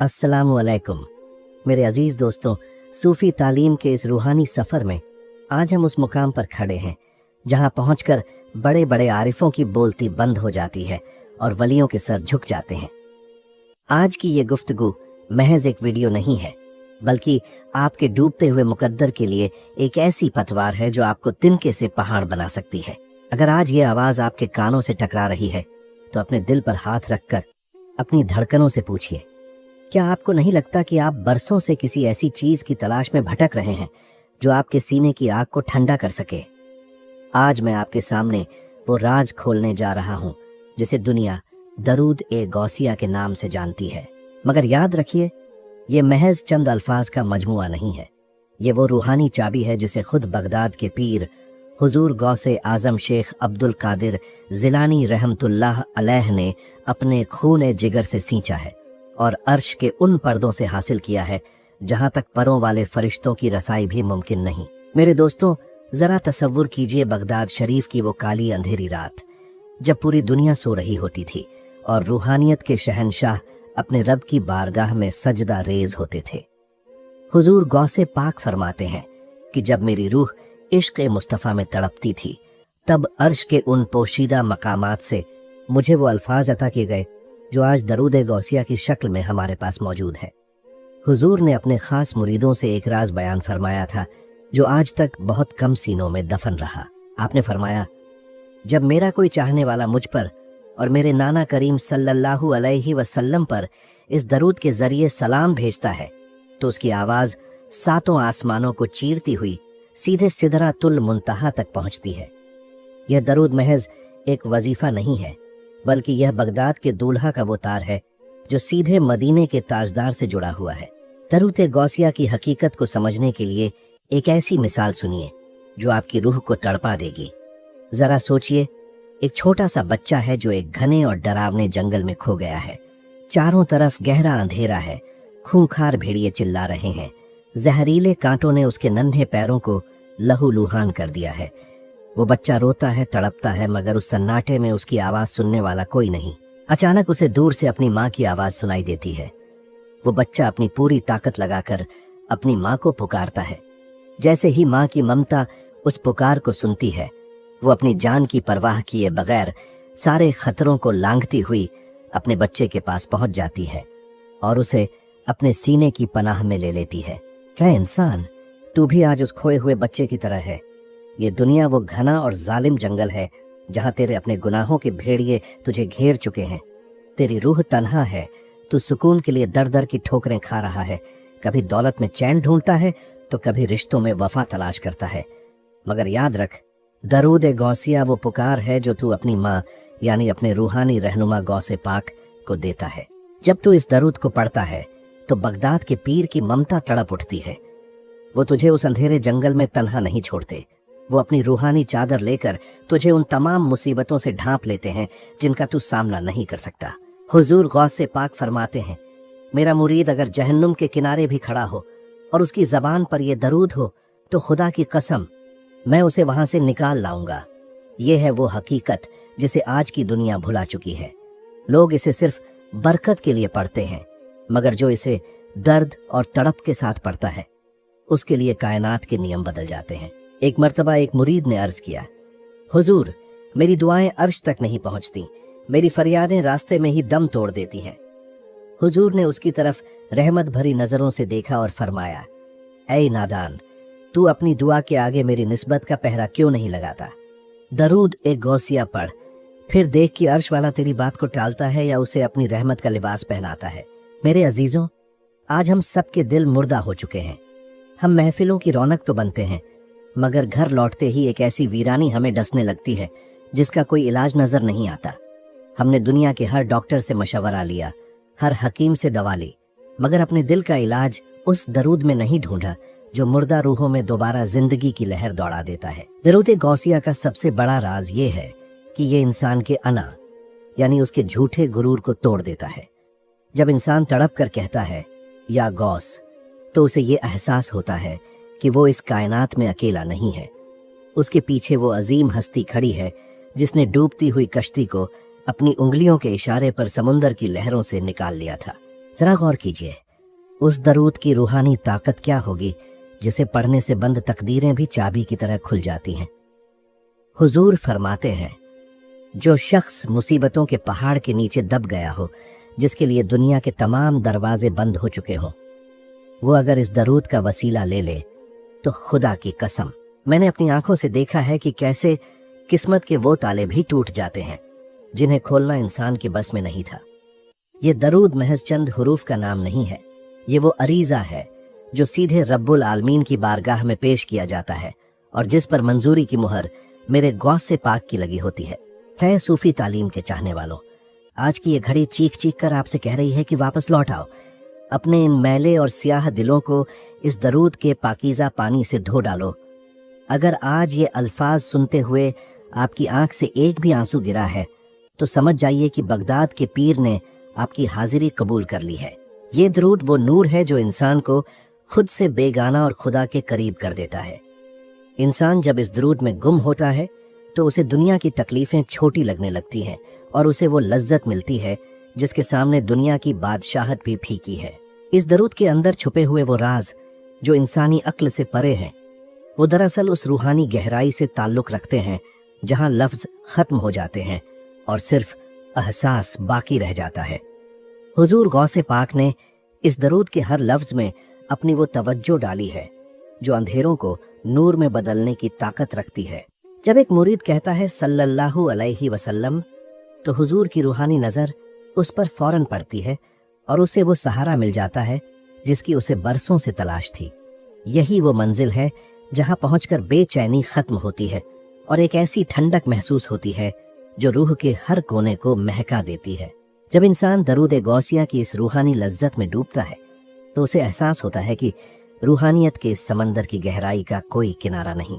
अस्सलामु अलैकुम मेरे अजीज़ दोस्तों। सूफ़ी तालीम के इस रूहानी सफ़र में आज हम उस मुकाम पर खड़े हैं जहाँ पहुँचकर बड़े बड़े आरिफों की बोलती बंद हो जाती है और वलियों के सर झुक जाते हैं। आज की ये गुफ्तगू महज एक वीडियो नहीं है, बल्कि आपके डूबते हुए मुकद्दर के लिए एक ऐसी पतवार है जो आपको तिनके से पहाड़ बना सकती है। अगर आज ये आवाज़ आपके कानों से टकरा रही है तो अपने दिल पर हाथ रखकर अपनी धड़कनों से पूछिए, क्या आपको नहीं लगता कि आप बरसों से किसी ऐसी चीज की तलाश में भटक रहे हैं जो आपके सीने की आग को ठंडा कर सके? आज मैं आपके सामने वो राज खोलने जा रहा हूं जिसे दुनिया दरूद ए गौसिया के नाम से जानती है। मगर याद रखिए, ये महज चंद अल्फाज का मजमुआ नहीं है। ये वो रूहानी चाबी है जिसे खुद बगदाद के पीर हुजूर गौसे आजम शेख अब्दुल कादिर जिलानी रहमतुल्लाह अलैह ने अपने खून जिगर से सींचा है और अर्श के उन पर्दों से हासिल किया है जहां तक परों वाले फरिश्तों की रसाई भी मुमकिन नहीं। मेरे दोस्तों, जरा तसव्वुर कीजिए बगदाद शरीफ की वो काली अंधेरी रात जब पूरी दुनिया सो रही होती थी और रूहानियत के शहंशाह अपने रब की बारगाह में सजदा रेज होते थे। हुजूर गौसे पाक फरमाते हैं कि जब मेरी रूह इश्क मुस्तफ़ा में तड़पती थी तब अर्श के उन पोशीदा मकामात से मुझे वो अल्फाज अता किए गए जो आज दरूद गौसिया की शक्ल में हमारे पास मौजूद है। हुजूर ने अपने खास मुरीदों से एक राज बयान फरमाया था जो आज तक बहुत कम सीनों में दफन रहा। आपने फरमाया, जब मेरा कोई चाहने वाला मुझ पर और मेरे नाना करीम सल्लल्लाहु अलैहि वसल्लम पर इस दरूद के जरिए सलाम भेजता है तो उसकी आवाज़ सातों आसमानों को चीरती हुई सीधे सिदरातुल मुंतहा तक पहुंचती है। यह दरूद महज एक वजीफा नहीं है, बल्कि यह बगदाद के दूल्हा का वो तार है जो सीधे मदीने के ताजदार से जुड़ा हुआ है। दरूद गौसिया की हकीकत को समझने के लिए एक ऐसी मिसाल सुनिए जो आपकी रूह को तड़पा देगी। जरा सोचिए, एक छोटा सा बच्चा है जो एक घने और डरावने जंगल में खो गया है। चारों तरफ गहरा अंधेरा है, खूंखार भेड़िए चिल्ला रहे हैं, जहरीले कांटों ने उसके नन्हे पैरों को लहूलुहान कर दिया है। वो बच्चा रोता है, तड़पता है, मगर उस सन्नाटे में उसकी आवाज सुनने वाला कोई नहीं। अचानक उसे दूर से अपनी माँ की आवाज सुनाई देती है। वो बच्चा अपनी पूरी ताकत लगाकर अपनी माँ को पुकारता है। जैसे ही माँ की ममता उस पुकार को सुनती है, वो अपनी जान की परवाह किए बगैर सारे खतरों को लांघती हुई अपने बच्चे के पास पहुंच जाती है और उसे अपने सीने की पनाह में ले लेती है। क्या इंसान, तू भी आज उस खोए हुए बच्चे की तरह है। ये दुनिया वो घना और जालिम जंगल है जहां तेरे अपने गुनाहों के भेड़िए तुझे घेर चुके हैं। तेरी रूह तन्हा है, तू सुकून के लिए दर दर की ठोकरें खा रहा है। कभी दौलत में चैन ढूंढता है तो कभी रिश्तों में वफा तलाश करता है। मगर याद रख, दरूद गौसिया वो पुकार है जो तू अपनी माँ यानी अपने रूहानी रहनुमा गौसे पाक को देता है। जब तू इस दरूद को पढ़ता है तो बगदाद के पीर की ममता तड़प उठती है। वो तुझे उस अंधेरे जंगल में तन्हा नहीं छोड़ते। वो अपनी रूहानी चादर लेकर तुझे उन तमाम मुसीबतों से ढांप लेते हैं जिनका तू सामना नहीं कर सकता। हुजूर गौसे पाक फरमाते हैं, मेरा मुरीद अगर जहन्नुम के किनारे भी खड़ा हो और उसकी जबान पर यह दरूद हो तो खुदा की कसम मैं उसे वहां से निकाल लाऊंगा। ये है वो हकीकत जिसे आज की दुनिया भुला चुकी है। लोग इसे सिर्फ बरकत के लिए पढ़ते हैं, मगर जो इसे दर्द और तड़प के साथ पढ़ता है उसके लिए कायनात के नियम बदल जाते हैं। एक मर्तबा एक मुरीद ने अर्ज किया, हुजूर मेरी दुआएं अर्श तक नहीं पहुंचती, मेरी फरियादें रास्ते में ही दम तोड़ देती हैं। हुजूर ने उसकी तरफ रहमत भरी नजरों से देखा और फरमाया, ऐ नादान, तू अपनी दुआ के आगे मेरी निस्बत का पहरा क्यों नहीं लगाता? दरूद एक गौसिया पढ़, फिर देख कि अर्श वाला तेरी बात को टालता है या उसे अपनी रहमत का लिबास पहनाता है। मेरे अजीजों, आज हम सबके दिल मुर्दा हो चुके हैं। हम महफिलों की रौनक तो बनते हैं, मगर घर लौटते ही एक ऐसी वीरानी हमें डसने लगती है जिसका कोई इलाज नजर नहीं आता। हमने दुनिया के हर डॉक्टर से मशवरा लिया, हर हकीम से दवा ली, मगर अपने दिल का इलाज उस दरूद में नहीं ढूंढा जो मुर्दा रूहों में दोबारा जिंदगी की लहर दौड़ा देता है। दरूद गौसिया का सबसे बड़ा राज ये है कि ये इंसान के अना यानी उसके झूठे गुरूर को तोड़ देता है। जब इंसान तड़प कर कहता है या गौस, तो उसे ये एहसास होता है कि वो इस कायनात में अकेला नहीं है। उसके पीछे वो अजीम हस्ती खड़ी है जिसने डूबती हुई कश्ती को अपनी उंगलियों के इशारे पर समुंदर की लहरों से निकाल लिया था। ज़रा गौर कीजिए, उस दरूद की रूहानी ताकत क्या होगी जिसे पढ़ने से बंद तकदीरें भी चाबी की तरह खुल जाती हैं। हुजूर फरमाते हैं, जो शख्स मुसीबतों के पहाड़ के नीचे दब गया हो, जिसके लिए दुनिया के तमाम दरवाजे बंद हो चुके हों, वो अगर इस दरूद का वसीला ले ले तो खुदा की कसम मैंने अपनी आंखों से देखा है कि कैसे किस्मत के वो ताले भी टूट जाते हैं जिन्हें खोलना इंसान के बस में नहीं था। ये दरूद महज चंद हुरूफ का नाम नहीं है, ये वो अरीज़ा है जो सीधे रब्बुल आलमीन की बारगाह में पेश किया जाता है और जिस पर मंजूरी की मुहर मेरे गौस से पाक की लगी होती है। फै सूफी तालीम के चाहने वालों, आज की ये घड़ी चीख चीख कर आपसे कह रही है कि वापस लौट आओ, अपने इन मैले और सियाह दिलों को इस दरूद के पाकीज़ा पानी से धो डालो। अगर आज ये अल्फाज सुनते हुए आपकी आंख से एक भी आंसू गिरा है तो समझ जाइए कि बगदाद के पीर ने आपकी हाजिरी कबूल कर ली है। ये दरूद वो नूर है जो इंसान को खुद से बेगाना और खुदा के करीब कर देता है। इंसान जब इस दरूद में गुम होता है तो उसे दुनिया की तकलीफ़ें छोटी लगने लगती हैं और उसे वो लज्जत मिलती है जिसके सामने दुनिया की बादशाहत भी फीकी है। इस दरूद के अंदर छुपे हुए वो राज जो इंसानी अक्ल से परे हैं, वो दरअसल उस रूहानी गहराई से ताल्लुक़ रखते हैं जहाँ लफ्ज़ ख़त्म हो जाते हैं और सिर्फ एहसास बाकी रह जाता है। हुजूर गौसे पाक ने इस दरूद के हर लफ्ज़ में अपनी वो तवज्जो डाली है जो अंधेरों को नूर में बदलने की ताकत रखती है। जब एक मुरीद कहता है सल्लल्लाहु अलैहि वसल्लम तो हुजूर की रूहानी नज़र उस पर फौरन पड़ती है और उसे वो सहारा मिल जाता है जिसकी उसे बरसों से तलाश थी। यही वो मंजिल है जहाँ पहुँचकर बेचैनी ख़त्म होती है और एक ऐसी ठंडक महसूस होती है जो रूह के हर कोने को महका देती है। जब इंसान दरूद गौसिया की इस रूहानी लज्जत में डूबता है तो उसे एहसास होता है कि रूहानियत के इस समंदर की गहराई का कोई किनारा नहीं।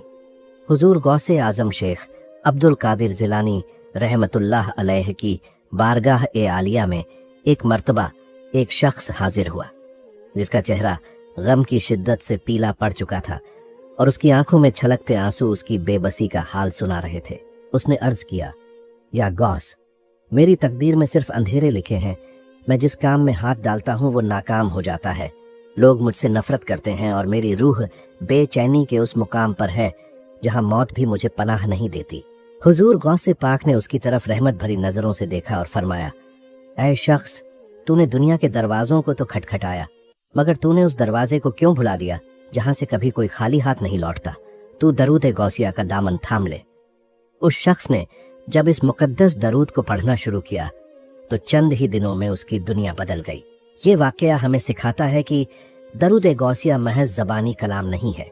हुजूर गौसे आज़म शेख अब्दुल कादिर जिलानी रहमतुल्लाह अलैह की बारगाह ए आलिया में एक मर्तबा एक शख्स हाजिर हुआ जिसका चेहरा गम की शिद्दत से पीला पड़ चुका था और उसकी आंखों में छलकते आंसू उसकी बेबसी का हाल सुना रहे थे। उसने अर्ज किया, या गौस, मेरी तकदीर में सिर्फ अंधेरे लिखे हैं। मैं जिस काम में हाथ डालता हूँ वो नाकाम हो जाता है। लोग मुझसे नफरत करते हैं और मेरी रूह बेचैनी के उस मुकाम पर है जहाँ मौत भी मुझे पनाह नहीं देती। हुजूर गौसे पाक ने उसकी तरफ रहमत भरी नज़रों से देखा और फरमाया, ऐ शख्स, तूने दुनिया के दरवाज़ों को तो खटखटाया, मगर तूने उस दरवाजे को क्यों भुला दिया जहाँ से कभी कोई खाली हाथ नहीं लौटता। तू दरूद गौसिया का दामन थाम ले। उस शख्स ने जब इस मुकद्दस दरूद को पढ़ना शुरू किया तो चंद ही दिनों में उसकी दुनिया बदल गई। ये वाकया हमें सिखाता है कि दरूद गौसिया महज ज़बानी कलाम नहीं है,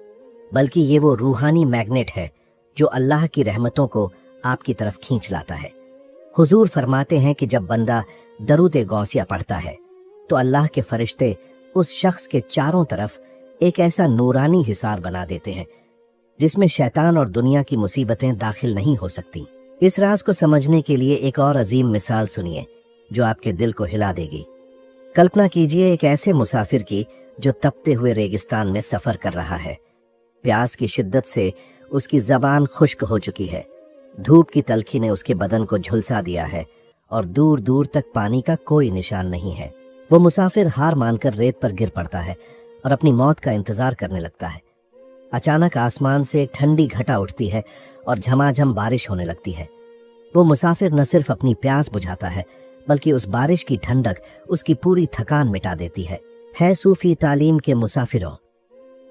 बल्कि ये वो रूहानी मैग्नेट है जो अल्लाह की रहमतों को आपकी तरफ खींच लाता है। हुजूर फरमाते हैं कि जब बंदा दरूद गौसिया पढ़ता है तो अल्लाह के फरिश्ते उस शख्स के चारों तरफ एक ऐसा नूरानी हिसार बना देते हैं जिसमें शैतान और दुनिया की मुसीबतें दाखिल नहीं हो सकती। इस राज को समझने के लिए एक और अजीम मिसाल सुनिए जो आपके दिल को हिला देगी। कल्पना कीजिए एक ऐसे मुसाफिर की जो तपते हुए रेगिस्तान में सफ़र कर रहा है। प्यास की शिद्दत से उसकी ज़बान खुश्क हो चुकी है, धूप की तलखी ने उसके बदन को झुलसा दिया है और दूर दूर तक पानी का कोई निशान नहीं है। वो मुसाफिर हार मानकर रेत पर गिर पड़ता है और अपनी मौत का इंतज़ार करने लगता है। अचानक आसमान से एक ठंडी घटा उठती है और झमाझम बारिश होने लगती है। वो मुसाफिर न सिर्फ अपनी प्यास बुझाता है बल्कि उस बारिश की ठंडक उसकी पूरी थकान मिटा देती है सूफी तालीम के मुसाफिरों,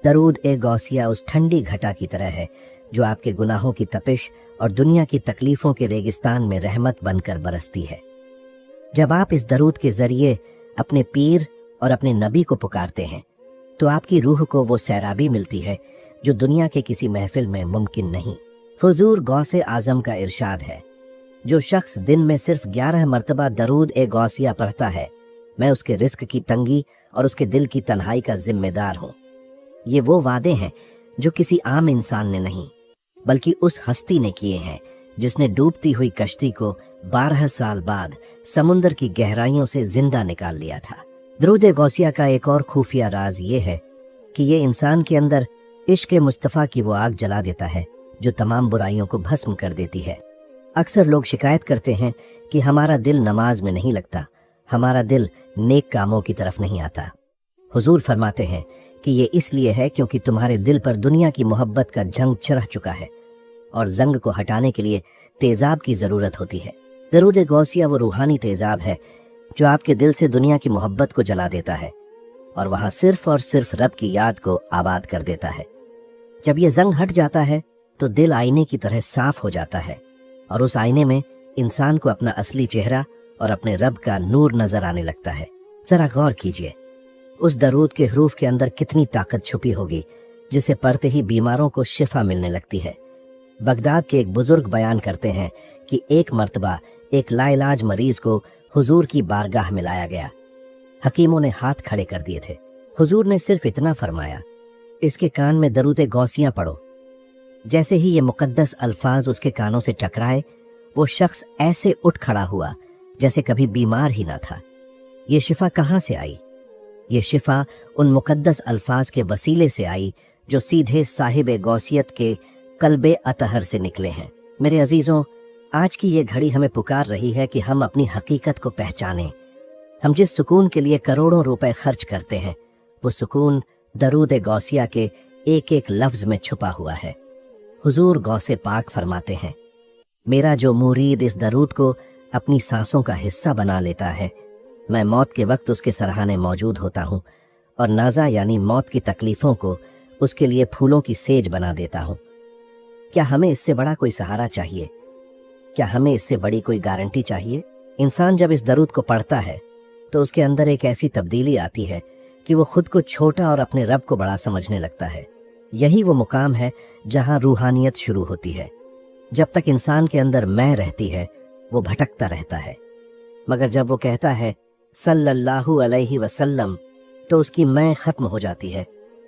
दरूद गौसिया उस ठंडी घटा की तरह है जो आपके गुनाहों की तपिश और दुनिया की तकलीफ़ों के रेगिस्तान में रहमत बनकर बरसती है। जब आप इस दरूद के ज़रिए अपने पीर और अपने नबी को पुकारते हैं तो आपकी रूह को वो सैराबी मिलती है जो दुनिया के किसी महफिल में मुमकिन नहीं। हुजूर गौसे आज़म का इरशाद है, जो शख्स दिन में सिर्फ 11 मरतबा दरूद गौसिया पढ़ता है, मैं उसके रिस्क की तंगी और उसके दिल की तन्हाई का जिम्मेदार हूँ। ये वो वादे हैं जो किसी आम इंसान ने नहीं बल्कि उस हस्ती ने किए हैं जिसने डूबती हुई कश्ती को 12 साल बाद समुंदर की गहराइयों से जिंदा निकाल लिया था। दरूद गौसिया का एक और खुफिया राज ये है कि ये इंसान के अंदर इश्क मुस्तफ़ा की वो आग जला देता है जो तमाम बुराइयों को भस्म कर देती है। अक्सर लोग शिकायत करते हैं कि हमारा दिल नमाज में नहीं लगता, हमारा दिल नेक कामों की तरफ नहीं आता। हुजूर फरमाते हैं कि ये इसलिए है क्योंकि तुम्हारे दिल पर दुनिया की मोहब्बत का जंग चढ़ चुका है और जंग को हटाने के लिए तेजाब की ज़रूरत होती है। दरूद गौसिया वो रूहानी तेजाब है जो आपके दिल से दुनिया की मोहब्बत को जला देता है और वहाँ सिर्फ और सिर्फ रब की याद को आबाद कर देता है। जब ये जंग हट जाता है तो दिल आईने की तरह साफ हो जाता है और उस आईने में इंसान को अपना असली चेहरा और अपने रब का नूर नजर आने लगता है। जरा गौर कीजिए, उस दरूद के हरूफ के अंदर कितनी ताकत छुपी होगी जिसे पढ़ते ही बीमारों को शिफा मिलने लगती है। बगदाद के एक बुजुर्ग बयान करते हैं कि एक मर्तबा एक लाइलाज मरीज को हुजूर की बारगाह में लाया गया। हकीमों ने हाथ खड़े कर दिए थे। हुजूर ने सिर्फ इतना फरमाया, इसके कान में दरूद गौसियां पढ़ो। जैसे ही ये मुकद्दस अल्फाज उसके कानों से टकराए, वो शख्स ऐसे उठ खड़ा हुआ जैसे कभी बीमार ही ना था। ये शिफा कहाँ से आई? ये शिफा उन मुकद्दस अल्फाज के वसीले से आई जो सीधे साहिब गौसियत के कल्बे अतहर से निकले हैं। मेरे अजीजों, आज की ये घड़ी हमें पुकार रही है कि हम अपनी हकीकत को पहचानें। हम जिस सुकून के लिए करोड़ों रुपए खर्च करते हैं, वो सुकून दरूद गौसिया के एक एक लफ्ज में छुपा हुआ है। हुजूर गौसे पाक फरमाते हैं, मेरा जो मुरीद इस दरूद को अपनी सांसों का हिस्सा बना लेता है, मैं मौत के वक्त उसके सरहाने मौजूद होता हूँ और नाजा यानी मौत की तकलीफ़ों को उसके लिए फूलों की सेज बना देता हूँ। क्या हमें इससे बड़ा कोई सहारा चाहिए? क्या हमें इससे बड़ी कोई गारंटी चाहिए? इंसान जब इस दरूद को पढ़ता है तो उसके अंदर एक ऐसी तब्दीली आती है कि वो खुद को छोटा और अपने रब को बड़ा समझने लगता है। यही वो मुकाम है जहाँ रूहानियत शुरू होती है। जब तक इंसान के अंदर मैं रहती है, वो भटकता रहता है, मगर जब वो कहता है सल्लल्लाहु अलैहि वसल्लम, तो उसकी मैं खत्म हो जाती है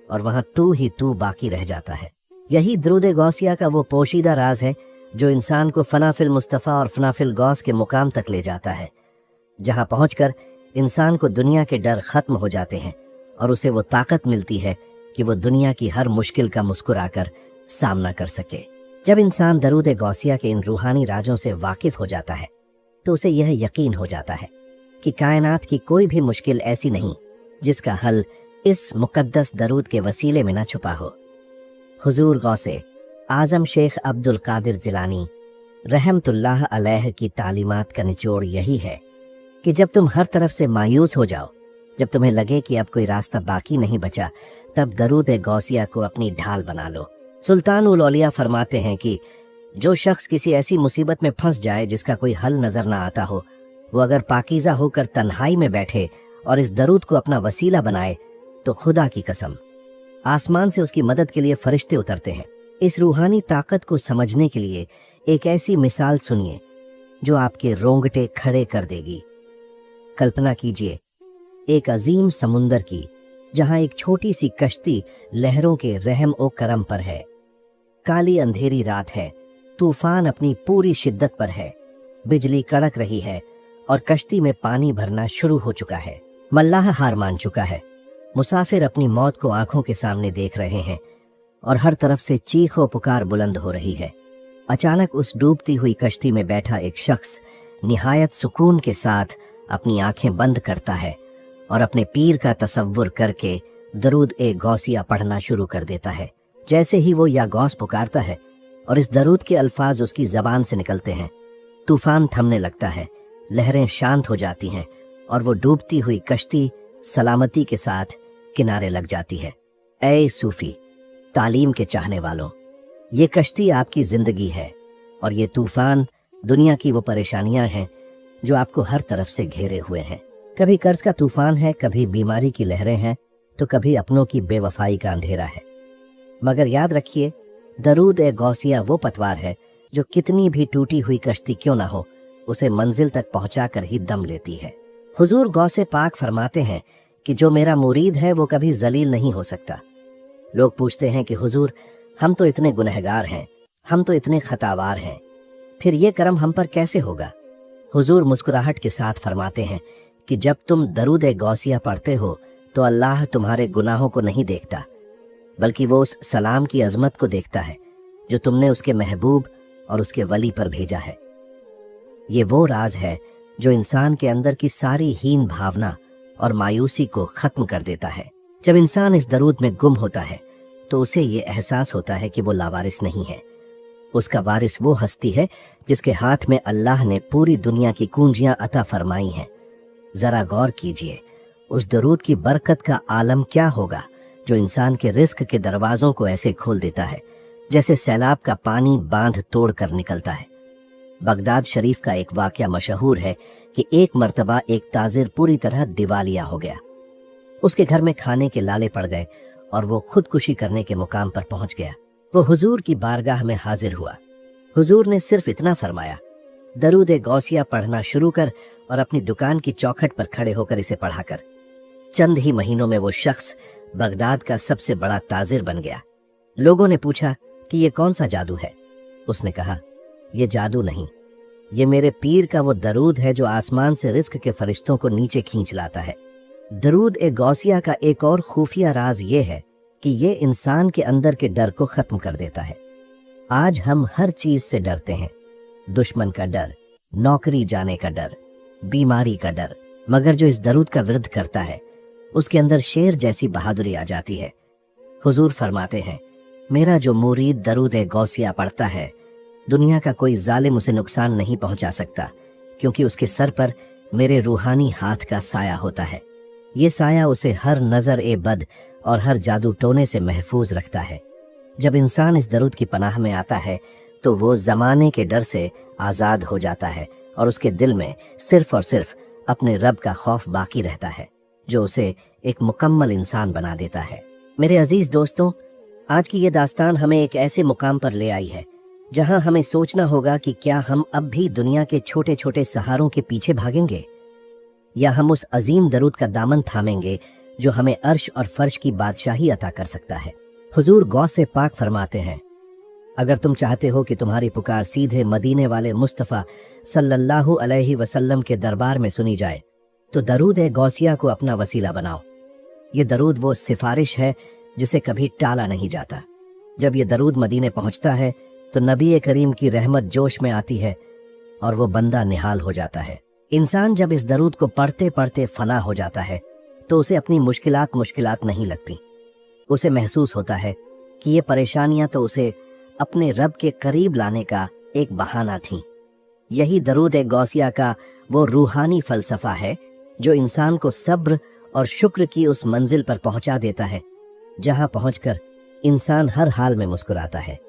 और वहाँ तू ही तू बाकी रह जाता है। यही दरूद गौसिया का वो पोशीदा राज है जो इंसान को फनाफिल मुस्तफ़ा और फनाफिल गौस के मुकाम तक ले जाता है, जहाँ पहुँचकर इंसान को दुनिया के डर खत्म हो जाते हैं और उसे वो ताकत मिलती है कि वो दुनिया की हर मुश्किल का मुस्कुराकर सामना कर सके। जब इंसान दरूद गौसिया के इन रूहानी राजों से वाकिफ हो जाता है तो उसे यह यकीन हो जाता है कि कायनात की कोई भी मुश्किल ऐसी नहीं जिसका हल इस मुकद्दस दरूद के वसीले में न छुपा हो। हुजूर गौसे आजम शेख अब्दुल कादिर जिलानी रहमतुल्लाह अलैह की तालीमात का निचोड़ यही है कि जब तुम हर तरफ से मायूस हो जाओ, जब तुम्हें लगे कि अब कोई रास्ता बाकी नहीं बचा, तब दरूद गौसिया को अपनी ढाल बना लो। सुल्तान उल औलिया फरमाते हैं कि जो शख्स किसी ऐसी मुसीबत में फंस जाए जिसका कोई हल नजर ना आता हो, वो अगर पाकीज़ा होकर तन्हाई में बैठे और इस दरूद को अपना वसीला बनाए तो खुदा की कसम आसमान से उसकी मदद के लिए फरिश्ते उतरते हैं। इस रूहानी ताकत को समझने के लिए एक ऐसी मिसाल सुनिए जो आपके रोंगटे खड़े कर देगी। कल्पना कीजिए एक अजीम समुंदर की, जहां एक छोटी सी कश्ती लहरों के रहम ओ करम पर है। काली अंधेरी रात है, तूफान अपनी पूरी शिद्दत पर है, बिजली कड़क रही है और कश्ती में पानी भरना शुरू हो चुका है। मल्लाह हार मान चुका है, मुसाफिर अपनी मौत को आंखों के सामने देख रहे हैं और हर तरफ से चीखो पुकार बुलंद हो रही है। अचानक उस डूबती हुई कश्ती में बैठा एक शख्स निहायत सुकून के साथ अपनी आंखें बंद करता है और अपने पीर का तसव्वुर करके दरूद गौसिया पढ़ना शुरू कर देता है। जैसे ही वो या गौस पुकारता है और इस दरूद के अल्फाज उसकी जबान से निकलते हैं, तूफान थमने लगता है, लहरें शांत हो जाती हैं और वो डूबती हुई कश्ती सलामती के साथ किनारे लग जाती है। ऐ सूफी तालीम के चाहने वालों, ये कश्ती आपकी जिंदगी है और ये तूफान दुनिया की वो परेशानियां हैं जो आपको हर तरफ से घेरे हुए हैं। कभी कर्ज का तूफान है, कभी बीमारी की लहरें हैं, तो कभी अपनों की बेवफाई का अंधेरा है। मगर याद रखिए, दरूद गौसिया वो पतवार है जो कितनी भी टूटी हुई कश्ती क्यों ना हो, उसे मंजिल तक पहुंचाकर ही दम लेती है। हुजूर गौसे पाक फरमाते हैं कि जो मेरा मुरीद है वो कभी जलील नहीं हो सकता। लोग पूछते हैं कि हुजूर, हम तो इतने गुनहगार हैं, हम तो इतने खतावार हैं, फिर ये करम हम पर कैसे होगा? हुजूर मुस्कुराहट के साथ फरमाते हैं कि जब तुम दरूद गौसिया पढ़ते हो तो अल्लाह तुम्हारे गुनाहों को नहीं देखता, बल्कि वो उस सलाम की अजमत को देखता है जो तुमने उसके महबूब और उसके वली पर भेजा है। ये वो राज है जो इंसान के अंदर की सारी हीन भावना और मायूसी को खत्म कर देता है। जब इंसान इस दरूद में गुम होता है तो उसे ये एहसास होता है कि वो लावारिस नहीं है। उसका वारिस वो हस्ती है जिसके हाथ में अल्लाह ने पूरी दुनिया की कुंजियां अता फरमाई हैं। जरा गौर कीजिए, उस दरूद की बरकत का आलम क्या होगा जो इंसान के रिस्क के दरवाजों को ऐसे खोल देता है जैसे सैलाब का पानी बांध तोड़ कर निकलता है। बगदाद शरीफ का एक वाकया मशहूर है कि एक मर्तबा एक ताजिर पूरी तरह दिवालिया हो गया। उसके घर में खाने के लाले पड़ गए और वो खुदकुशी करने के मुकाम पर पहुंच गया। वो हुजूर की बारगाह में हाजिर हुआ। हुजूर ने सिर्फ इतना फरमाया, दरूद गौसिया पढ़ना शुरू कर और अपनी दुकान की चौखट पर खड़े होकर इसे पढ़ा कर। चंद ही महीनों में वो शख्स बगदाद का सबसे बड़ा ताजिर बन गया। लोगों ने पूछा कि ये कौन सा जादू है? उसने कहा, ये जादू नहीं, ये मेरे पीर का वो दरूद है जो आसमान से रिस्क के फरिश्तों को नीचे खींच लाता है। दरूद गौसिया का एक और खुफिया राज ये है कि ये इंसान के अंदर के डर को खत्म कर देता है। आज हम हर चीज से डरते हैं, दुश्मन का डर, नौकरी जाने का डर, बीमारी का डर, मगर जो इस दरूद का विरुद्ध करता है उसके अंदर शेर जैसी बहादुरी आ जाती है। हुजूर फरमाते हैं, मेरा जो मुरीद दरूद गौसिया पढ़ता है, दुनिया का कोई जालिम उसे नुकसान नहीं पहुंचा सकता, क्योंकि उसके सर पर मेरे रूहानी हाथ का साया होता है। ये साया उसे हर नजर बद और हर जादू टोने से महफूज रखता है। जब इंसान इस दरूद की पनाह में आता है तो वो जमाने के डर से आज़ाद हो जाता है और उसके दिल में सिर्फ और सिर्फ अपने रब का खौफ बाकी रहता है, जो उसे एक मुकम्मल इंसान बना देता है। मेरे अजीज दोस्तों, आज की ये दास्तान हमें एक ऐसे मुकाम पर ले आई है जहां हमें सोचना होगा कि क्या हम अब भी दुनिया के छोटे छोटे सहारों के पीछे भागेंगे या हम उस अजीम दरूद का दामन थामेंगे जो हमें अर्श और फर्श की बादशाही अता कर सकता है। हुजूर गौसे पाक फरमाते हैं, अगर तुम चाहते हो कि तुम्हारी पुकार सीधे मदीने वाले मुस्तफ़ा सल्लल्लाहु अलैहि वसल्लम के दरबार में सुनी जाए तो दरूद गौसिया को अपना वसीला बनाओ। ये दरूद वो सिफारिश है जिसे कभी टाला नहीं जाता। जब ये दरूद मदीने पहुंचता है तो नबी करीम की रहमत जोश में आती है और वो बंदा निहाल हो जाता है। इंसान जब इस दरूद को पढ़ते पढ़ते फना हो जाता है तो उसे अपनी मुश्किलात नहीं लगती। उसे महसूस होता है कि ये परेशानियां तो उसे अपने रब के करीब लाने का एक बहाना थी। यही दरूद गौसिया का वो रूहानी फलसफा है जो इंसान को सब्र और शुक्र की उस मंजिल पर पहुंचा देता है जहां पहुंचकर इंसान हर हाल में मुस्कुराता है।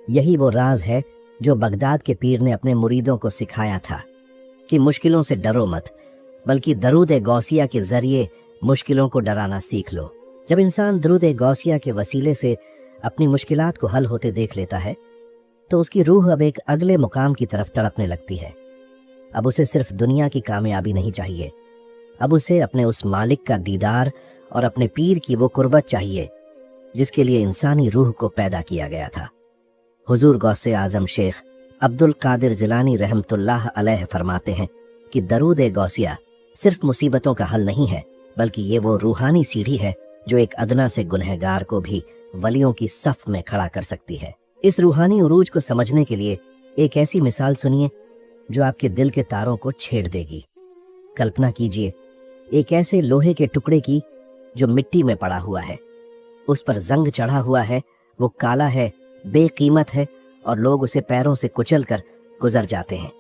यही वो राज है जो बगदाद के पीर ने अपने मुरीदों को सिखाया था कि मुश्किलों से डरो मत, बल्कि दरूद गौसिया के जरिए मुश्किलों को डराना सीख लो। जब इंसान दरूद गौसिया के वसीले से अपनी मुश्किलात को हल होते देख लेता है तो उसकी रूह अब एक अगले मुकाम की तरफ तड़पने लगती है। अब उसे सिर्फ दुनिया की कामयाबी नहीं चाहिए, अब उसे अपने उस मालिक का दीदार और अपने पीर की वो कुर्बत चाहिए जिसके लिए इंसानी रूह को पैदा किया गया था। हुजूर गौसे आजम शेख अब्दुल कादिर जिलानी रहमतुल्लाह अलैह फरमाते हैं कि दरूद गौसिया सिर्फ मुसीबतों का हल नहीं है, बल्कि ये वो रूहानी सीढ़ी है जो एक अदना से गुनहगार को भी वलियों की सफ में खड़ा कर सकती है। इस रूहानी उरूज को समझने के लिए एक ऐसी मिसाल सुनिए जो आपके दिल के तारों को छेड़ देगी। कल्पना कीजिए एक ऐसे लोहे के टुकड़े की जो मिट्टी में पड़ा हुआ है, उस पर जंग चढ़ा हुआ है, वो काला है, बेकीमत है और लोग उसे पैरों से कुचल कर गुजर जाते हैं।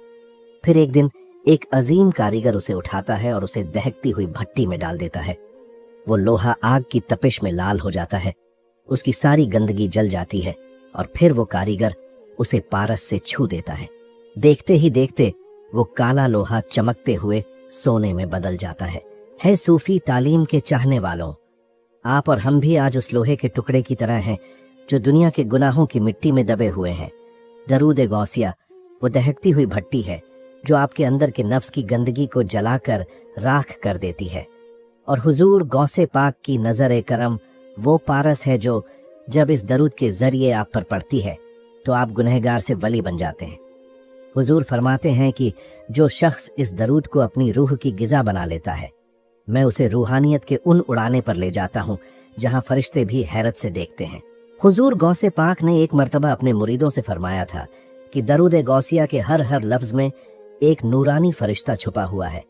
फिर एक दिन एक अजीम कारीगर उसे उठाता है और उसे दहकती हुई भट्टी में डाल देता है। वो लोहा आग की तपिश में लाल हो जाता है, उसकी सारी गंदगी जल जाती है और फिर वो कारीगर उसे पारस से छू देता है। देखते ही देखते वो काला लोहा चमकते हुए सोने में बदल जाता है सूफी तालीम के चाहने वालों, आप और हम भी आज उस लोहे के टुकड़े की तरह हैं जो दुनिया के गुनाहों की मिट्टी में दबे हुए हैं। दरूद गौसिया वो दहकती हुई भट्टी है जो आपके अंदर के नफ्स की गंदगी को जलाकर राख कर देती है, और हुजूर गौसे पाक की नजर करम वो पारस है जो जब इस दरूद के जरिए आप पर पड़ती है तो आप गुनहगार से वली बन जाते हैं। हुजूर फरमाते हैं कि जो शख्स इस दरूद को अपनी रूह की गिज़ा बना लेता है, मैं उसे रूहानियत के उन उड़ाने पर ले जाता हूँ जहाँ फरिश्ते भी हैरत से देखते हैं। हुजूर गौसे पाक ने एक मर्तबा अपने मुरीदों से फरमाया था कि दरूद गौसिया के हर लफ्ज़ में एक नूरानी फरिश्ता छुपा हुआ है।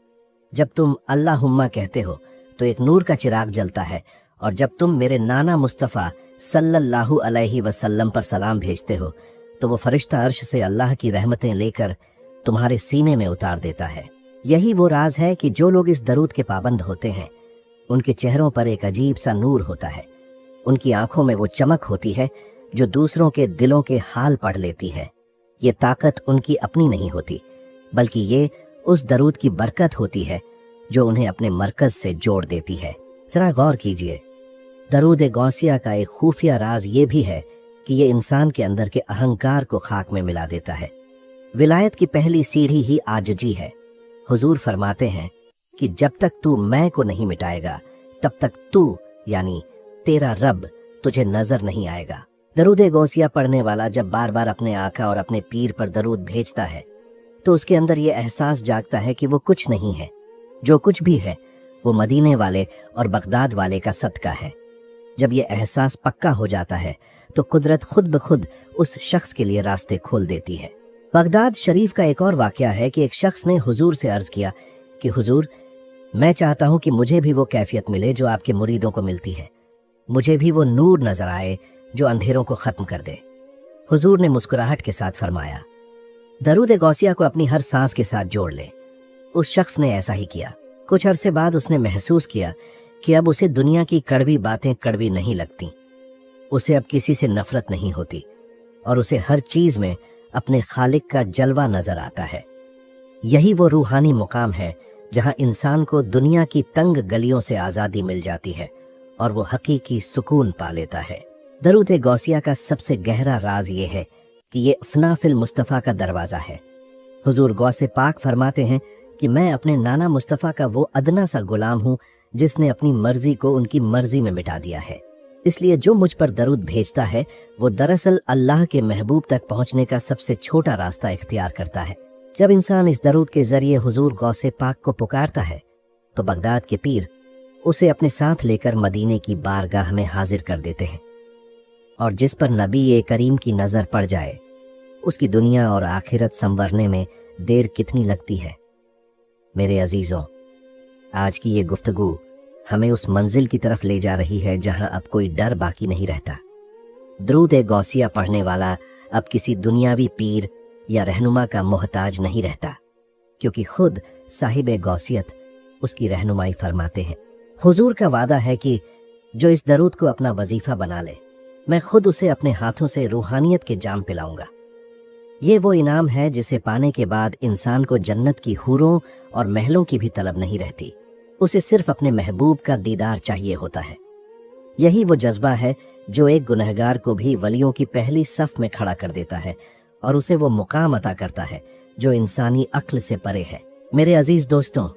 जब तुम अल्लाहुम्मा कहते हो तो एक नूर का चिराग जलता है, और जब तुम मेरे नाना मुस्तफ़ा सल्लल्लाहु अलैहि वसल्लम पर सलाम भेजते हो तो वो फरिश्ता अर्श से अल्लाह की रहमतें लेकर तुम्हारे सीने में उतार देता है। यही वो राज है कि जो लोग इस दरूद के पाबंद होते हैं उनके चेहरों पर एक अजीब सा नूर होता है। उनकी आंखों में वो चमक होती है जो दूसरों के दिलों के हाल पढ़ लेती है। ये ताकत उनकी अपनी नहीं होती, बल्कि ये उस दरूद की बरकत होती है जो उन्हें अपने मरकज से जोड़ देती है। जरा गौर कीजिए, दरूद गौसिया का एक खुफिया राज ये भी है कि ये इंसान के अंदर के अहंकार को खाक में मिला देता है। विलायत की पहली सीढ़ी ही आजिजी है। हुजूर फरमाते हैं कि जब तक तू मैं को नहीं मिटाएगा तब तक तू यानी तेरा रब तुझे नजर नहीं आएगा। दरूद गौसिया पढ़ने वाला जब बार बार अपने आका और अपने पीर पर दरूद भेजता है तो उसके अंदर ये एहसास जागता है कि वो कुछ नहीं है, जो कुछ भी है वो मदीने वाले और बगदाद वाले का सदका है। जब ये एहसास पक्का हो जाता है तो कुदरत खुद ब खुद उस शख्स के लिए रास्ते खोल देती है। बगदाद शरीफ का एक और वाकया है कि एक शख्स ने हुजूर से अर्ज किया कि हुजूर, मैं चाहता हूं कि मुझे भी वो कैफियत मिले जो आपके मुरीदों को मिलती है, मुझे भी वो नूर नजर आए जो अंधेरों को खत्म कर दे। हुजूर ने मुस्कुराहट के साथ फरमाया, दरूद गौसिया को अपनी हर सांस के साथ जोड़ ले। उस शख्स ने ऐसा ही किया। कुछ अरसे बाद उसने महसूस किया कि अब उसे दुनिया की कड़वी बातें कड़वी नहीं लगती, उसे अब किसी से नफरत नहीं होती और उसे हर चीज में अपने खालिक का जलवा नजर आता है। यही वो रूहानी मुकाम है जहां इंसान को दुनिया की तंग गलियों से आज़ादी मिल जाती है और वो हकीकी सुकून पा लेता है। दरूद गौसिया का सबसे गहरा राज ये है कि ये अफनाफिल मुस्तफ़ा का दरवाज़ा है। हुजूर गौसे पाक फरमाते हैं कि मैं अपने नाना मुस्तफ़ा का वो अदना सा गुलाम हूँ जिसने अपनी मर्जी को उनकी मर्जी में मिटा दिया है। इसलिए जो मुझ पर दरूद भेजता है वो दरअसल अल्लाह के महबूब तक पहुँचने का सबसे छोटा रास्ता इख्तियार करता है। जब इंसान इस दरूद के जरिए हुजूर गौसे पाक को पुकारता है तो बगदाद के पीर उसे अपने साथ लेकर मदीने की बारगाह में हाजिर कर देते हैं, और जिस पर नबी करीम की नज़र पड़ जाए उसकी दुनिया और आखिरत संवरने में देर कितनी लगती है। मेरे अजीज़ों, आज की ये गुफ्तगू हमें उस मंजिल की तरफ ले जा रही है जहां अब कोई डर बाकी नहीं रहता। दरूद गौसिया पढ़ने वाला अब किसी दुनियावी पीर या रहनुमा का मोहताज नहीं रहता, क्योंकि खुद साहिब गौसियत उसकी रहनुमाई फरमाते हैं। हुजूर का वादा है कि जो इस दरूद को अपना वजीफा बना ले, मैं खुद उसे अपने हाथों से रूहानियत के जाम पिलाऊंगा। ये वो इनाम है जिसे पाने के बाद इंसान को जन्नत की हूरों और महलों की भी तलब नहीं रहती, उसे सिर्फ अपने महबूब का दीदार चाहिए होता है। यही वो जज्बा है जो एक गुनहगार को भी वलियों की पहली सफ में खड़ा कर देता है और उसे वो मुकाम अता करता है जो इंसानी अक्ल से परे है। मेरे अजीज दोस्तों,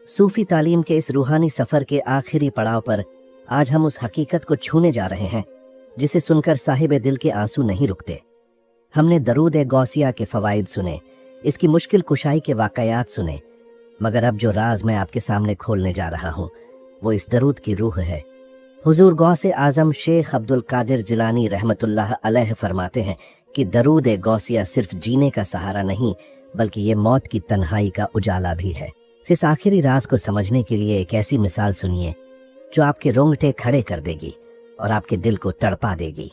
सूफी तालीम के इस रूहानी सफ़र के आखिरी पड़ाव पर आज हम उस हकीकत को छूने जा रहे हैं जिसे सुनकर साहिब दिल के आंसू नहीं रुकते। हमने दरूद गौसिया के फ़वाइद सुने, इसकी मुश्किल कुशाई के वाक़यात सुने, मगर अब जो राज मैं आपके सामने खोलने जा रहा हूँ वो इस दरूद की रूह है। हुजूर गौसे आज़म शेख अब्दुल कादिर जिलानी रहमतुल्लाह अलैह फरमाते हैं कि दरूद गौसिया सिर्फ जीने का सहारा नहीं बल्कि ये मौत की तन्हाई का उजाला भी है। इस आखिरी राज को समझने के लिए एक ऐसी मिसाल सुनिए जो आपके रोंगटे खड़े कर देगी और आपके दिल को तड़पा देगी।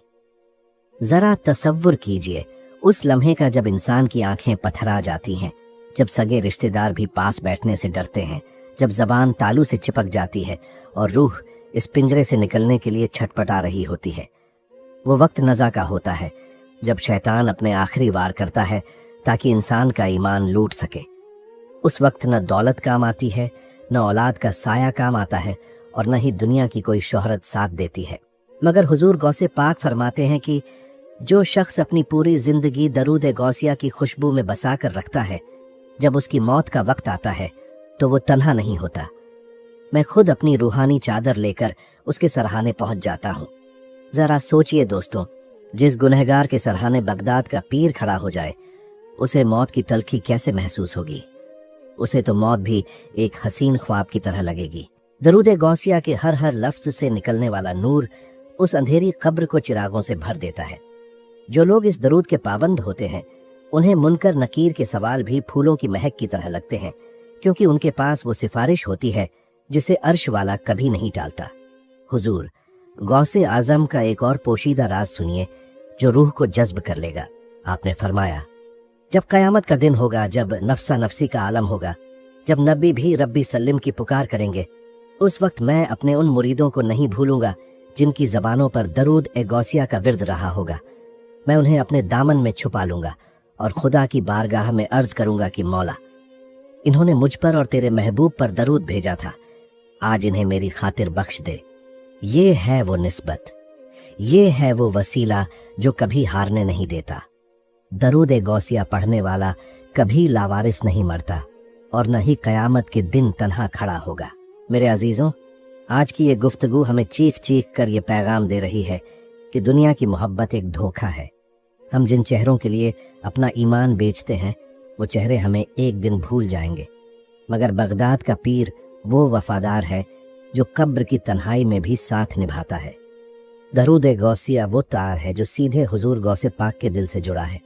जरा तसव्वुर कीजिए उस लम्हे का जब इंसान की आंखें पथरा जाती हैं, जब सगे रिश्तेदार भी पास बैठने से डरते हैं, जब जबान तालू से चिपक जाती है और रूह इस पिंजरे से निकलने के लिए छटपटा रही होती है। वो वक्त नज़ा का होता है जब शैतान अपने आखिरी वार करता है ताकि इंसान का ईमान लूट सके। उस वक्त न दौलत काम आती है, न औलाद का साया काम आता है और न ही दुनिया की कोई शोहरत साथ देती है। मगर हुजूर गौसे पाक फरमाते हैं कि जो शख्स अपनी पूरी जिंदगी दरूद गौसिया की खुशबू में बसा कर रखता है, जब उसकी मौत का वक्त आता है तो वो तन्हा नहीं होता। मैं खुद अपनी रूहानी चादर लेकर उसके सरहाने पहुंच जाता हूँ। जरा सोचिए दोस्तों, जिस गुनहगार के सरहाने बगदाद का पीर खड़ा हो जाए उसे मौत की तलखी कैसे महसूस होगी। उसे तो मौत भी एक हसीन ख्वाब की तरह लगेगी। दरूद गौसिया के हर हर लफ्ज से निकलने वाला नूर उस अंधेरी कब्र को चिरागों से भर देता है। जो लोग इस दरूद के पाबंद होते हैं उन्हें मुनकर नकीर के सवाल भी फूलों की महक की तरह लगते हैं, क्योंकि उनके पास वो सिफारिश होती है जिसे अर्श वाला कभी नहीं टालता। हुजूर, गौसे आजम का एक और पोशीदा राज सुनिए जो रूह को जज्ब कर लेगा। आपने फरमाया, जब कयामत का दिन होगा, जब नफ्सा नफ्सी का आलम होगा, जब नबी भी रब्बी सल्लिम की पुकार करेंगे, उस वक्त मैं अपने उन मुरीदों को नहीं भूलूंगा जिनकी जबानों पर दरूद ए गौसिया का विर्द रहा होगा। मैं उन्हें अपने दामन में छुपा लूंगा और खुदा की बारगाह में अर्ज करूंगा कि मौला, इन्होंने मुझ पर और तेरे महबूब पर दरूद भेजा था, आज इन्हें मेरी खातिर बख्श दे। ये है वो निस्बत, ये है वो वसीला जो कभी हारने नहीं देता। दरूद ए गौसिया पढ़ने वाला कभी लावारिस नहीं मरता और न ही कयामत के दिन तन्हा खड़ा होगा। मेरे अजीजों, आज की ये गुफ्तगू हमें चीख चीख कर ये पैगाम दे रही है कि दुनिया की मोहब्बत एक धोखा है। हम जिन चेहरों के लिए अपना ईमान बेचते हैं, वो चेहरे हमें एक दिन भूल जाएंगे, मगर बगदाद का पीर वो वफादार है जो कब्र की तन्हाई में भी साथ निभाता है। दरूद ए गौसिया वो तार है जो सीधे हुजूर गौसे पाक के दिल से जुड़ा है।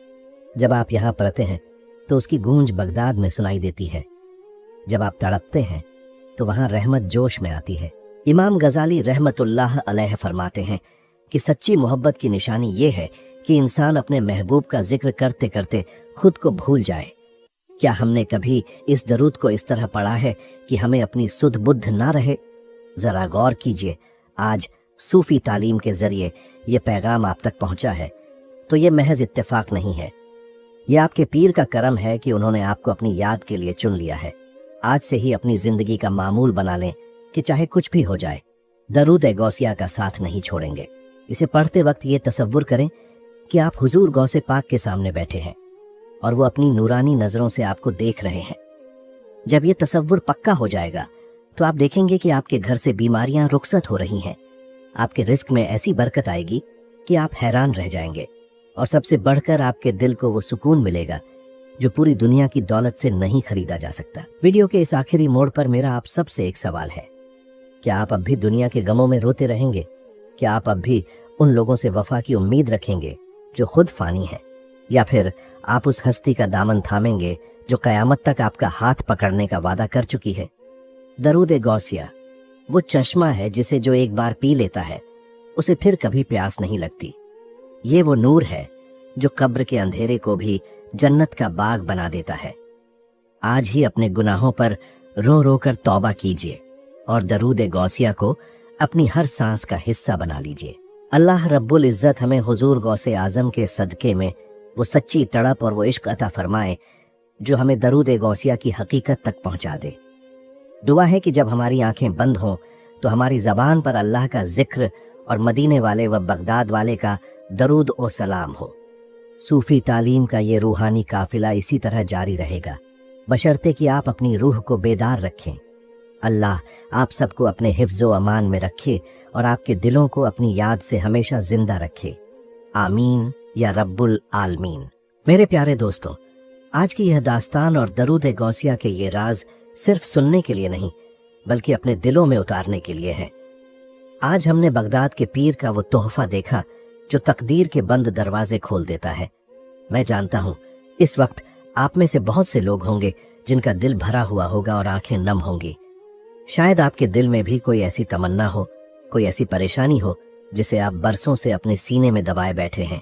जब आप यहाँ पढ़ते हैं तो उसकी गूंज बगदाद में सुनाई देती है, जब आप तड़पते हैं तो वहाँ रहमत जोश में आती है। इमाम गजाली रहमतुल्लाह अलैह फरमाते हैं कि सच्ची मोहब्बत की निशानी ये है कि इंसान अपने महबूब का जिक्र करते करते खुद को भूल जाए। क्या हमने कभी इस दरूद को इस तरह पढ़ा है कि हमें अपनी सुध बुद्ध ना रहे? जरा गौर कीजिए, आज सूफी तालीम के जरिए ये पैगाम आप तक पहुंचा है तो ये महज इत्तेफाक नहीं है, ये आपके पीर का करम है कि उन्होंने आपको अपनी याद के लिए चुन लिया है। आज से ही अपनी जिंदगी का मामूल बना लें कि चाहे कुछ भी हो जाए, दरूद ए गौसिया का साथ नहीं छोड़ेंगे। इसे पढ़ते वक्त ये तसव्वुर करें कि आप हुजूर गौसे पाक के सामने बैठे हैं और वो अपनी नूरानी नजरों से आपको देख रहे हैं। जब ये तसव्वुर पक्का हो जाएगा तो आप देखेंगे कि आपके घर से बीमारियां रुखसत हो रही हैं, आपके रिस्क में ऐसी बरकत आएगी कि आप हैरान रह जाएंगे, और सबसे बढ़कर आपके दिल को वो सुकून मिलेगा जो पूरी दुनिया की दौलत से नहीं खरीदा जा सकता। वीडियो के इस आखिरी मोड़ पर मेरा आप सबसे एक सवाल है, क्या आप अब भी दुनिया के गमों में रोते रहेंगे? क्या आप अब भी उन लोगों से वफा की उम्मीद रखेंगे जो खुद फानी है, या फिर आप उस हस्ती का दामन थामेंगे जो कयामत तक आपका हाथ पकड़ने का वादा कर चुकी है? दरूद ए गौसिया वो चश्मा है जिसे जो एक बार पी लेता है उसे फिर कभी प्यास नहीं लगती। ये वो नूर है जो कब्र के अंधेरे को भी जन्नत का बाग बना देता है। आज ही अपने गुनाहों पर रो रो कर तौबा कीजिए और दरूद ए गौसिया को अपनी हर सांस का हिस्सा बना लीजिए। अल्लाह रब्बुल इज़्ज़त हमें हुजूर गौसे आजम के सदके में वो सच्ची तड़प और वो इश्क अता फरमाए जो हमें दरूद ए गौसिया की हकीकत तक पहुंचा दे। दुआ है कि जब हमारी आंखें बंद हों तो हमारी ज़बान पर अल्लाह का जिक्र और मदीने वाले व बगदाद वाले का दरूद ओ सलाम हो। सूफी तालीम का ये रूहानी काफिला इसी तरह जारी रहेगा, बशर्ते कि आप अपनी रूह को बेदार रखें। अल्लाह आप सबको अपने हिफ्ज़ व अमान में रखे और आपके दिलों को अपनी याद से हमेशा जिंदा रखे। आमीन या रब्बुल आलमीन। मेरे प्यारे दोस्तों, आज की यह दास्तान और दरूद ए गौसिया के ये राज सिर्फ सुनने के लिए नहीं बल्कि अपने दिलों में उतारने के लिए है। आज हमने बगदाद के पीर का वो तोहफा देखा जो तकदीर के बंद दरवाजे खोल देता है। मैं जानता हूँ इस वक्त आप में से बहुत से लोग होंगे जिनका दिल भरा हुआ होगा और आंखें नम होंगी। शायद आपके दिल में भी कोई ऐसी तमन्ना हो, कोई ऐसी परेशानी हो जिसे आप बरसों से अपने सीने में दबाए बैठे हैं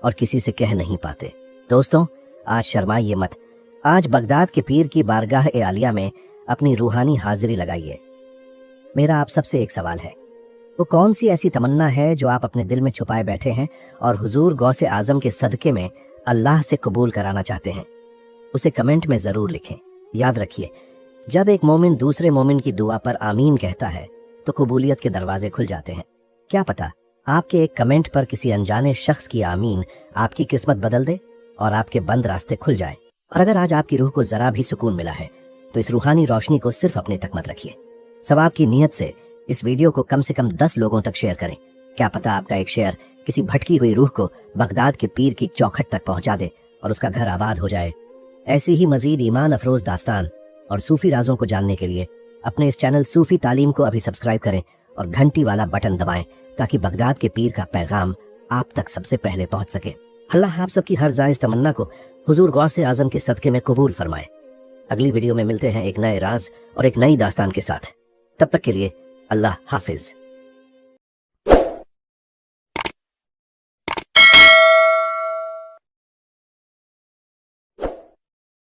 और किसी से कह नहीं पाते। दोस्तों, आज शर्माइए मत, आज बगदाद के पीर की बारगाह ए आलिया में अपनी रूहानी हाजिरी लगाइए। मेरा आप सबसे एक सवाल है, वो कौन सी ऐसी तमन्ना है जो आप अपने दिल में छुपाए बैठे हैं और हुजूर गौसे आजम के सदके में अल्लाह से कबूल कराना चाहते हैं? उसे कमेंट में ज़रूर लिखें। याद रखिए, जब एक मोमिन दूसरे मोमिन की दुआ पर आमीन कहता है तो कबूलियत के दरवाजे खुल जाते हैं। क्या पता आपके एक कमेंट पर किसी अनजाने शख्स की आमीन आपकी किस्मत बदल दे और आपके बंद रास्ते खुल जाए। और अगर आज आपकी रूह को जरा भी सुकून मिला है तो इस रूहानी रोशनी को सिर्फ अपने तक मत रखिए। सवाब की नीयत से इस वीडियो को कम से कम 10 लोगों तक शेयर करें। क्या पता आपका एक शेयर किसी भटकी हुई रूह को बगदाद के पीर की चौखट तक पहुंचा दे और उसका घर आबाद हो जाए। ऐसी ही मजीद ईमान अफरोज दास्तान और सूफी राजों को जानने के लिए अपने इस चैनल सूफी तालीम को अभी सब्सक्राइब करें और घंटी वाला बटन दबाएं ताकि बगदाद के पीर का पैगाम आप तक सबसे पहले पहुंच सके। अल्लाह आप सबकी हर जायज़ तमन्ना को हुजूर गौसे आजम के सदक़े में कबूल फरमाए। अगली वीडियो में मिलते हैं एक नए राज और एक नई दास्तान के साथ। तब तक के लिए अल्लाह हाफिज।